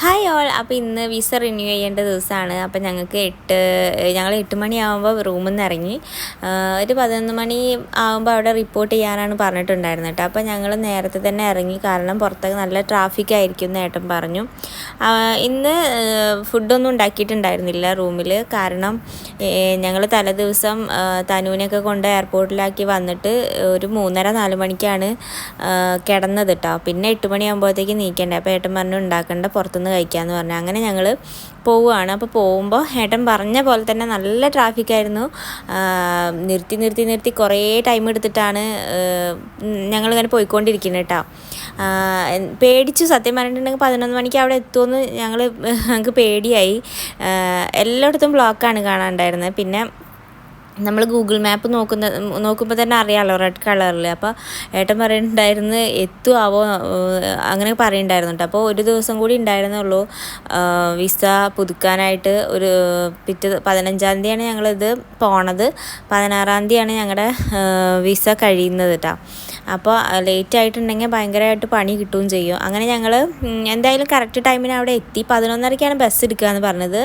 Hi all. അപ്പോൾ ഇന്ന് visa renew ചെയ്യേണ്ട ദിവസമാണ്. അപ്പോൾ ഞങ്ങൾ 8 മണിയാകുമ്പോൾ റൂമിൽ നിന്ന് ഇറങ്ങി. ഒരു 11 മണി ആകുമ്പോൾ അവിടെ റിപ്പോർട്ട് ചെയ്യാനാണ് പറഞ്ഞിട്ടുണ്ടായിരുന്നത് കേട്ടോ. അപ്പോൾ ഞങ്ങൾ നേരത്തെ തന്നെ ഇറങ്ങി, കാരണം പുറത്തൊക്കെ നല്ല ട്രാഫിക് ആയിരിക്കും എന്ന് ഏട്ടൻ പറഞ്ഞു. ഇന്ന് ഫുഡൊന്നും ഉണ്ടാക്കിയിട്ടുണ്ടായിരുന്നില്ല റൂമിൽ, കാരണം ഞങ്ങൾ തലേദിവസം തനുവിനെയൊക്കെ കൊണ്ട് എയർപോർട്ടിലാക്കി വന്നിട്ട് ഒരു 3:30-4 മണിക്കാണ് കിടന്നത് കേട്ടോ. പിന്നെ 8 മണിയാകുമ്പോഴത്തേക്ക് നീക്കണ്ടേ. അപ്പോൾ ഏട്ടൻ പറഞ്ഞു ഉണ്ടാക്കണ്ട, പുറത്തുനിന്ന് കഴിക്കാമെന്ന് പറഞ്ഞു. അങ്ങനെ ഞങ്ങൾ പോവുകയാണ്. അപ്പോൾ പോകുമ്പോൾ ഏട്ടൻ പറഞ്ഞ പോലെ തന്നെ നല്ല ട്രാഫിക്കായിരുന്നു. നിർത്തി കുറേ ടൈം എടുത്തിട്ടാണ് ഞങ്ങളിങ്ങനെ പോയിക്കൊണ്ടിരിക്കുന്നത് കേട്ടോ. പേടിച്ചു, സത്യം പറഞ്ഞിട്ടുണ്ടെങ്കിൽ 11 മണിക്ക് അവിടെ എത്തുമെന്ന് ഞങ്ങൾക്ക് പേടിയായി. എല്ലായിടത്തും ബ്ലോക്കാണ് കാണാനുണ്ടായിരുന്നത്. പിന്നെ നമ്മൾ ഗൂഗിൾ മാപ്പ് നോക്കുമ്പോൾ തന്നെ അറിയാമല്ലോ, റെഡ് കളറിൽ. അപ്പോൾ ഏട്ടൻ പറയുന്നുണ്ടായിരുന്നു എത്തുമാവോ അങ്ങനെ പറയുന്നുണ്ടായിരുന്നു കേട്ടോ. അപ്പോൾ ഒരു ദിവസം കൂടി ഉണ്ടായിരുന്നുള്ളൂ വിസ പുതുക്കാനായിട്ട്. ഒരു 15-ാം തീയതിയാണ് ഞങ്ങളിത് പോണത്, 16-ാം തീയതിയാണ് ഞങ്ങളുടെ വിസ കഴിയുന്നത് കേട്ടോ. അപ്പോൾ ലേറ്റ് ആയിട്ടുണ്ടെങ്കിൽ ഭയങ്കരമായിട്ട് പണി കിട്ടുകയും ചെയ്യും. അങ്ങനെ ഞങ്ങൾ എന്തായാലും കറക്റ്റ് ടൈമിന് അവിടെ എത്തി. 11:30-ക്കാണ് ബസ് എടുക്കുക എന്ന് പറഞ്ഞത്.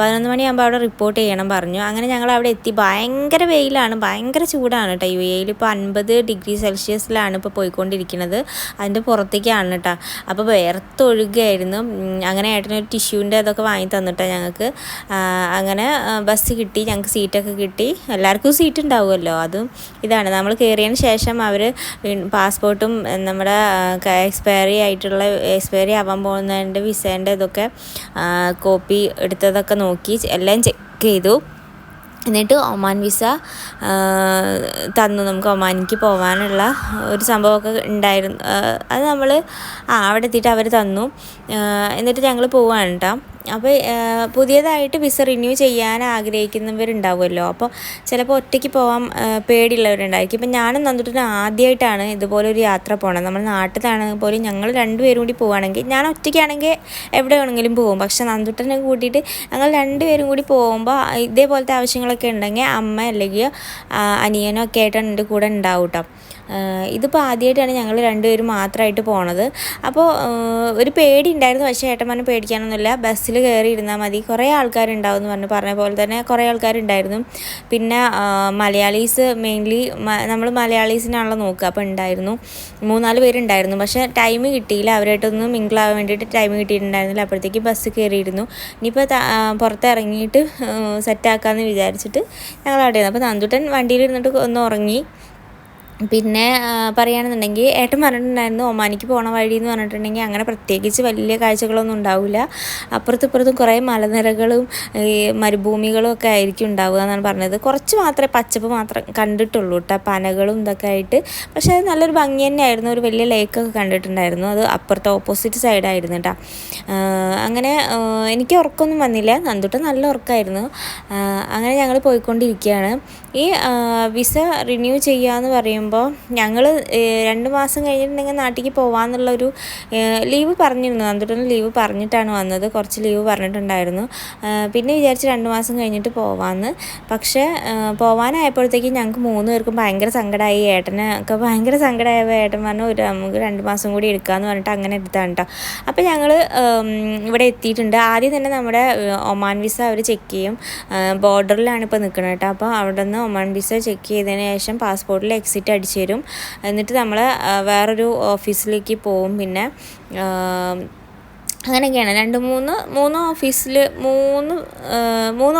11 മണിയാകുമ്പോൾ അവിടെ റിപ്പോർട്ട് ചെയ്യണം പറഞ്ഞു. അങ്ങനെ ഞങ്ങൾ അവിടെ എത്തി. ഭയങ്കര വെയിലാണ്, ഭയങ്കര ചൂടാണ് കേട്ടോ. UAE ഇപ്പോൾ 50 ഡിഗ്രി സെൽഷ്യസിലാണ് ഇപ്പോൾ പോയിക്കൊണ്ടിരിക്കുന്നത്. അതിൻ്റെ പുറത്തേക്കാണ് കേട്ടോ. അപ്പോൾ വേർത്തൊഴുകയായിരുന്നു. അങ്ങനെ ഏട്ടനൊരു ടിഷ്യൂവിൻ്റെ അതൊക്കെ വാങ്ങി തന്നിട്ടാണ് ഞങ്ങൾക്ക്. അങ്ങനെ ബസ് കിട്ടി, ഞങ്ങൾക്ക് സീറ്റൊക്കെ കിട്ടി. എല്ലാവർക്കും സീറ്റ് ഉണ്ടാവുമല്ലോ. അതും ഇതാണ്, നമ്മൾ കയറിയതിന് ശേഷം അവർ പാസ്പോർട്ടും നമ്മുടെ എക്സ്പയറി ആവാൻ പോകുന്നതിൻ്റെ വിസേൻ്റെ ഇതൊക്കെ കോപ്പി എടുത്തതൊക്കെ നോക്കി എല്ലാം ചെക്ക് ചെയ്തു. എന്നിട്ട് ഒമാൻ വിസ തന്നു. നമുക്ക് ഒമാനിക്ക് പോകാനുള്ള ഒരു സംഭവമൊക്കെ ഉണ്ടായിരുന്നു. അത് നമ്മൾ അവിടെ എത്തിയിട്ട് അവർ തന്നു. എന്നിട്ട് ഞങ്ങൾ പോവുകയാണ് കേട്ടോ. അപ്പോൾ പുതിയതായിട്ട് വിസ റിന്യൂ ചെയ്യാൻ ആഗ്രഹിക്കുന്നവരുണ്ടാവുമല്ലോ. അപ്പോൾ ചിലപ്പോൾ ഒറ്റയ്ക്ക് പോകാൻ പേടിയുള്ളവരുണ്ടായിരിക്കും. ഇപ്പം ഞാനും നന്ദുട്ടനും ആദ്യമായിട്ടാണ് ഇതുപോലൊരു യാത്ര പോകണം. നമ്മൾ നാട്ടിലാണെങ്കിൽ പോലും ഞങ്ങൾ 2 പേരും കൂടി പോവുകയാണെങ്കിൽ, ഞാൻ ഒറ്റയ്ക്കാണെങ്കിൽ എവിടെ വേണമെങ്കിലും പോകും. പക്ഷെ നന്ദുട്ടനെ കൂട്ടിയിട്ട് ഞങ്ങൾ 2 പേരും കൂടി പോകുമ്പോൾ ഇതേപോലത്തെ ആവശ്യങ്ങളൊക്കെ ഉണ്ടെങ്കിൽ അമ്മ അല്ലെങ്കിൽ അനിയനോ ഒക്കെ ആയിട്ട് എൻ്റെ കൂടെ ഉണ്ടാവും കേട്ടോ. ഇതിപ്പോൾ ആദ്യമായിട്ടാണ് ഞങ്ങൾ 2 പേരും മാത്രമായിട്ട് പോണത്. അപ്പോൾ ഒരു പേടി ഉണ്ടായിരുന്നു. പക്ഷേ ഏട്ടന്മാരെ പേടിക്കാനൊന്നുമില്ല, ബസ്സിൽ കയറി ഇരുന്നാൽ മതി. കുറേ ആൾക്കാരുണ്ടാവും എന്ന് പറഞ്ഞ പോലെ തന്നെ കുറേ ആൾക്കാരുണ്ടായിരുന്നു. പിന്നെ മലയാളീസ് മെയിൻലി, നമ്മൾ മലയാളീസിനാണല്ലോ നോക്കുക. അപ്പോൾ ഉണ്ടായിരുന്നു 3-4 പേരുണ്ടായിരുന്നു. പക്ഷേ ടൈം കിട്ടിയില്ല, അവരായിട്ടൊന്നും മിങ്കിളാവാൻ വേണ്ടിയിട്ട് ടൈം കിട്ടിയിട്ടുണ്ടായിരുന്നില്ല. അപ്പോഴത്തേക്ക് ബസ് കയറിയിരുന്നു. ഇനിയിപ്പോൾ പുറത്തിറങ്ങിയിട്ട് സെറ്റാക്കാമെന്ന് വിചാരിച്ചിട്ട് ഞങ്ങൾ അവിടെ ഇരുന്നു. അപ്പോൾ നന്ദുട്ടൻ വണ്ടിയിലിരുന്നിട്ട് ഒന്ന് ഉറങ്ങി. പിന്നെ പറയുകയാണെന്നുണ്ടെങ്കിൽ ഏട്ടൻ പറഞ്ഞിട്ടുണ്ടായിരുന്നു ഒമാനിക്ക് പോണ വഴി എന്ന് പറഞ്ഞിട്ടുണ്ടെങ്കിൽ അങ്ങനെ പ്രത്യേകിച്ച് വലിയ കാഴ്ചകളൊന്നും ഉണ്ടാവില്ല. അപ്പുറത്തും കുറേ മലനിരകളും ഈ മരുഭൂമികളും ഒക്കെ ആയിരിക്കും ഉണ്ടാവുക എന്നാണ് പറഞ്ഞത്. കുറച്ച് മാത്രമേ പച്ചപ്പ് മാത്രം കണ്ടിട്ടുള്ളൂ കേട്ടോ, പനകളും ഇതൊക്കെ ആയിട്ട്. പക്ഷേ അത് നല്ലൊരു ഭംഗി തന്നെയായിരുന്നു. ഒരു വലിയ ലേക്കൊക്കെ കണ്ടിട്ടുണ്ടായിരുന്നു. അത് അപ്പുറത്തെ ഓപ്പോസിറ്റ് സൈഡായിരുന്നു കേട്ടോ. അങ്ങനെ എനിക്ക് ഉറക്കമൊന്നും വന്നില്ല, നന്ദുട്ടൻ നല്ല ഉറക്കമായിരുന്നു. അങ്ങനെ ഞങ്ങൾ പോയിക്കൊണ്ടിരിക്കുകയാണ്. ഈ വിസ റിന്യൂ ചെയ്യാന്ന് പറയുമ്പോൾ ഞങ്ങൾ 2 മാസം കഴിഞ്ഞിട്ടുണ്ടെങ്കിൽ നാട്ടിലേക്ക് പോകാമെന്നുള്ളൊരു ലീവ് പറഞ്ഞിരുന്നു. നന്ദുട്ടന് ലീവ് പറഞ്ഞിട്ടാണ് വന്നത്, കുറച്ച് ലീവ് പറഞ്ഞിട്ടുണ്ടായിരുന്നു. പിന്നെ വിചാരിച്ച് 2 മാസം കഴിഞ്ഞിട്ട് പോകാമെന്ന്. പക്ഷേ പോകാനായപ്പോഴത്തേക്കും ഞങ്ങൾക്ക് 3 പേർക്കും ഭയങ്കര സങ്കടമായി. ഏട്ടനൊക്കെ ഭയങ്കര സങ്കടമായപ്പോൾ ഏട്ടൻ പറഞ്ഞു നമുക്ക് 2 മാസം കൂടി എടുക്കാമെന്ന് പറഞ്ഞിട്ട് അങ്ങനെ എടുത്താണ് കേട്ടോ. അപ്പോൾ ഞങ്ങൾ ഇവിടെ എത്തിയിട്ടുണ്ട്. ആദ്യം തന്നെ നമ്മുടെ ഒമാൻ വിസ അവർ ചെക്ക് ചെയ്യും. ബോർഡറിലാണ് ഇപ്പോൾ നിൽക്കുന്നത് കേട്ടോ. അപ്പോൾ അവിടെ നിന്ന് ഒമാൻ വിസ ചെക്ക് ചെയ്തതിന് ശേഷം പാസ്പോർട്ടിൽ എക്സിറ്റ് അടിച്ചു തരും. എന്നിട്ട് നമ്മൾ വേറൊരു ഓഫീസിലേക്ക് പോവും. പിന്നെ അങ്ങനെയൊക്കെയാണ്. 3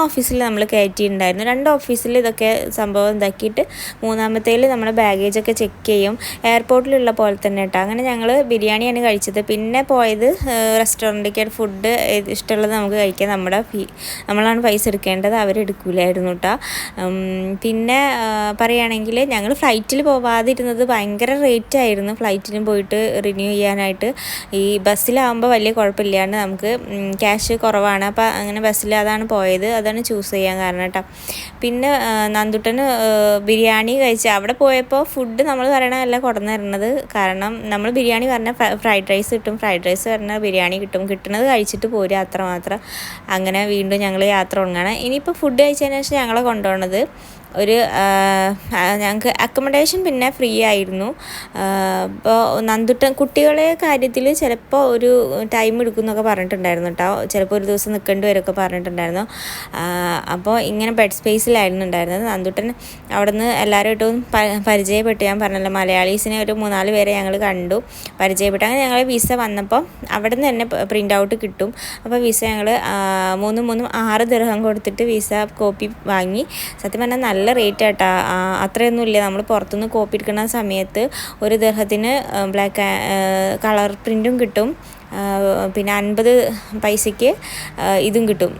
ഓഫീസിൽ നമ്മൾ കയറ്റിയിട്ടുണ്ടായിരുന്നു. 2 ഓഫീസിൽ ഇതൊക്കെ സംഭവം ഇതാക്കിയിട്ട് 3-ാമത്തേൽ നമ്മുടെ ബാഗേജൊക്കെ ചെക്ക് ചെയ്യും, എയർപോർട്ടിലുള്ള പോലെ തന്നെ കേട്ടോ. അങ്ങനെ ഞങ്ങൾ ബിരിയാണിയാണ് കഴിച്ചത്. പിന്നെ പോയത് റെസ്റ്റോറൻറ്റിലേക്ക്. ഫുഡ് ഇഷ്ടമുള്ളത് നമുക്ക് കഴിക്കാം, നമ്മളാണ് പൈസ എടുക്കേണ്ടത്, അവരെടുക്കില്ലായിരുന്നു കേട്ടോ. പിന്നെ പറയുകയാണെങ്കിൽ ഞങ്ങൾ ഫ്ലൈറ്റിൽ പോവാതിരുന്നത് ഭയങ്കര റേറ്റായിരുന്നു. ഫ്ലൈറ്റിലും പോയിട്ട് റിന്യൂ ചെയ്യാനായിട്ട്. ഈ ബസ്സിലാവുമ്പോൾ വലിയ കുഴപ്പമില്ലാണ്ട് നമുക്ക് ക്യാഷ് കുറവാണ്. അപ്പോൾ അങ്ങനെ ബസ്സിൽ അതാണ് പോയത്, അതാണ് ചൂസ് ചെയ്യാൻ കാരണം കേട്ടോ. പിന്നെ നന്ദുട്ടന് ബിരിയാണി കഴിച്ച് അവിടെ പോയപ്പോൾ ഫുഡ് നമ്മൾ പറയണതല്ല കൊണ്ടുവന്ന് തരുന്നത്. കാരണം നമ്മൾ ബിരിയാണി പറഞ്ഞാൽ ഫ്രൈഡ് റൈസ് കിട്ടും, ഫ്രൈഡ് റൈസ് പറഞ്ഞാൽ ബിരിയാണി കിട്ടും. കിട്ടുന്നത് കഴിച്ചിട്ട് പോരുക, അത്രമാത്രം. അങ്ങനെ വീണ്ടും ഞങ്ങൾ യാത്ര തുടങ്ങുകയാണ്. ഇനിയിപ്പോൾ ഫുഡ് കഴിച്ചതിന് ശേഷം ഞങ്ങളെ കൊണ്ടുപോകുന്നത് ഒരു ഞങ്ങൾക്ക് അക്കോമഡേഷൻ പിന്നെ ഫ്രീ ആയിരുന്നു. അപ്പോൾ നന്ദുട്ടൻ കുട്ടികളെ കാര്യത്തിൽ ചിലപ്പോൾ ഒരു ടൈം എടുക്കും എന്നൊക്കെ പറഞ്ഞിട്ടുണ്ടായിരുന്നു കേട്ടോ. ചിലപ്പോൾ ഒരു ദിവസം നിൽക്കേണ്ടി വരുമൊക്കെ പറഞ്ഞിട്ടുണ്ടായിരുന്നു. അപ്പോൾ ഇങ്ങനെ ബെഡ് സ്പേസിലായിരുന്നു ഉണ്ടായിരുന്നത്. നന്ദുട്ടൻ അവിടെ നിന്ന് എല്ലാവരുമായിട്ടും പരിചയപ്പെട്ടു. ഞാൻ പറഞ്ഞല്ലോ, മലയാളീസിനെ ഒരു 3-4 പേരെ ഞങ്ങൾ കണ്ടു, പരിചയപ്പെട്ടു. അങ്ങനെ ഞങ്ങൾ വിസ വന്നപ്പോൾ അവിടെ നിന്ന് തന്നെ പ്രിൻ്റ് ഔട്ട് കിട്ടും. അപ്പോൾ വിസ ഞങ്ങൾ 6 ദിർഹം കൊടുത്തിട്ട് വിസ കോപ്പി വാങ്ങി. സത്യം പറഞ്ഞാൽ നല്ല റേറ്റ് ആട്ടാ, അത്രയൊന്നും ഇല്ല. നമ്മൾ പുറത്തുനിന്ന് കോപ്പി എടുക്കുന്ന സമയത്ത് ഒരു ദിർഹത്തിന് ബ്ലാക്ക് കളർ പ്രിൻറ്റും കിട്ടും, പിന്നെ 50 പൈസയ്ക്ക് ഇതും കിട്ടും,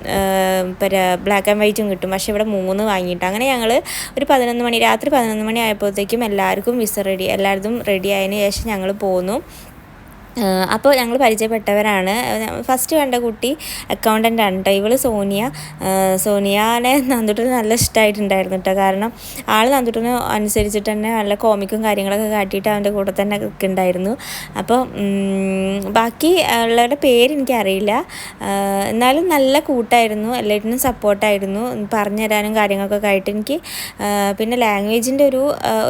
ബ്ലാക്ക് ആൻഡ് വൈറ്റും കിട്ടും. പക്ഷേ ഇവിടെ 3 വാങ്ങിയിട്ട് അങ്ങനെ ഞങ്ങൾ ഒരു രാത്രി 11 മണി ആയപ്പോഴത്തേക്കും എല്ലാവർക്കും വിസ എല്ലായിടത്തും റെഡി ആയതിനു ശേഷം ഞങ്ങൾ പോന്നു. അപ്പോൾ ഞങ്ങൾ പരിചയപ്പെട്ടവരാണ്. ഫസ്റ്റ് കണ്ട കുട്ടി അക്കൗണ്ടൻ്റ് ആണ് കേട്ടോ. ഇവൾ സോനിയാനെ നന്ദുട്ടന് നല്ല ഇഷ്ടമായിട്ടുണ്ടായിരുന്നു കേട്ടോ. കാരണം ആൾ നന്ദുട്ടന് അനുസരിച്ചിട്ട് തന്നെ നല്ല കോമിക്കും കാര്യങ്ങളൊക്കെ കാട്ടിയിട്ട് അവൻ്റെ കൂടെ തന്നെ ഉണ്ടായിരുന്നു. അപ്പോൾ ബാക്കി ഉള്ളവരുടെ പേര് എനിക്കറിയില്ല, എന്നാലും നല്ല കൂട്ടായിരുന്നു, എല്ലാറ്റിനും സപ്പോർട്ടായിരുന്നു, പറഞ്ഞു തരാനും കാര്യങ്ങളൊക്കെ ആയിട്ട്. എനിക്ക് പിന്നെ ലാംഗ്വേജിൻ്റെ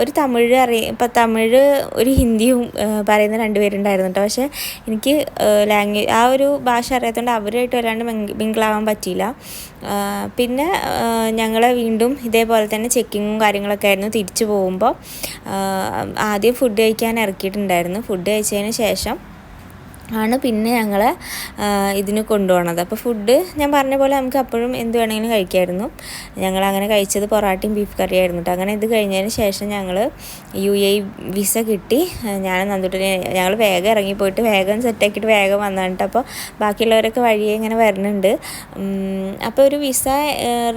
ഒരു തമിഴ് ഇപ്പോൾ തമിഴ് ഒരു ഹിന്ദിയും പറയുന്ന 2 പേരുണ്ടായിരുന്നു കേട്ടോ. പക്ഷേ എനിക്ക് ആ ഒരു ഭാഷ അറിയാത്തതുകൊണ്ട് അവരുമായിട്ട് വല്ലാണ്ട് മിങ്കിളാവാൻ പറ്റിയില്ല. പിന്നെ ഞങ്ങൾ വീണ്ടും ഇതേപോലെ തന്നെ ചെക്കിങ്ങും കാര്യങ്ങളൊക്കെ ആയിരുന്നു. തിരിച്ചു പോകുമ്പോൾ ആദ്യം ഫുഡ് കഴിക്കാൻ ഇറക്കിയിട്ടുണ്ടായിരുന്നു. ഫുഡ് കഴിച്ചതിന് ശേഷം ആണ് പിന്നെ ഞങ്ങൾ ഇതിന് കൊണ്ടുപോകണത്. അപ്പോൾ ഫുഡ് ഞാൻ പറഞ്ഞ പോലെ നമുക്ക് അപ്പോഴും എന്ത് വേണമെങ്കിലും കഴിക്കായിരുന്നു. ഞങ്ങളങ്ങനെ കഴിച്ചത് പൊറാട്ടയും ബീഫ് കറിയായിരുന്നു കേട്ടോ. അങ്ങനെ ഇത് കഴിഞ്ഞതിന് ശേഷം ഞങ്ങൾ UAE വിസ കിട്ടി. ഞങ്ങൾ വേഗം ഇറങ്ങിപ്പോയിട്ട് വേഗം സെറ്റാക്കിയിട്ട് വേഗം വന്നതാണ് കേട്ടോ. അപ്പോൾ ബാക്കിയുള്ളവരൊക്കെ വഴിയെ ഇങ്ങനെ വരുന്നുണ്ട്. അപ്പോൾ ഒരു വിസ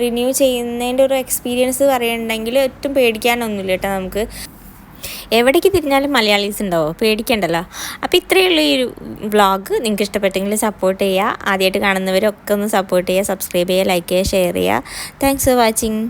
റിന്യൂ ചെയ്യുന്നതിൻ്റെ ഒരു എക്സ്പീരിയൻസ് പറയുന്നുണ്ടെങ്കിൽ ഒട്ടും പേടിക്കാനൊന്നുമില്ല കേട്ടോ. നമുക്ക് എവിടേക്ക് തിരിഞ്ഞാലും മലയാളീസ് ഉണ്ടാവും, പേടിക്കണ്ടല്ലോ. അപ്പോൾ ഇത്രയുള്ള ഈ ഒരു വ്ളോഗ് നിങ്ങൾക്ക് ഇഷ്ടപ്പെട്ടെങ്കിൽ സപ്പോർട്ട് ചെയ്യുക. ആദ്യമായിട്ട് കാണുന്നവരൊക്കെ ഒന്ന് സപ്പോർട്ട് ചെയ്യുക, സബ്സ്ക്രൈബ് ചെയ്യുക, ലൈക്ക് ചെയ്യുക, ഷെയർ ചെയ്യുക. Thanks for watching.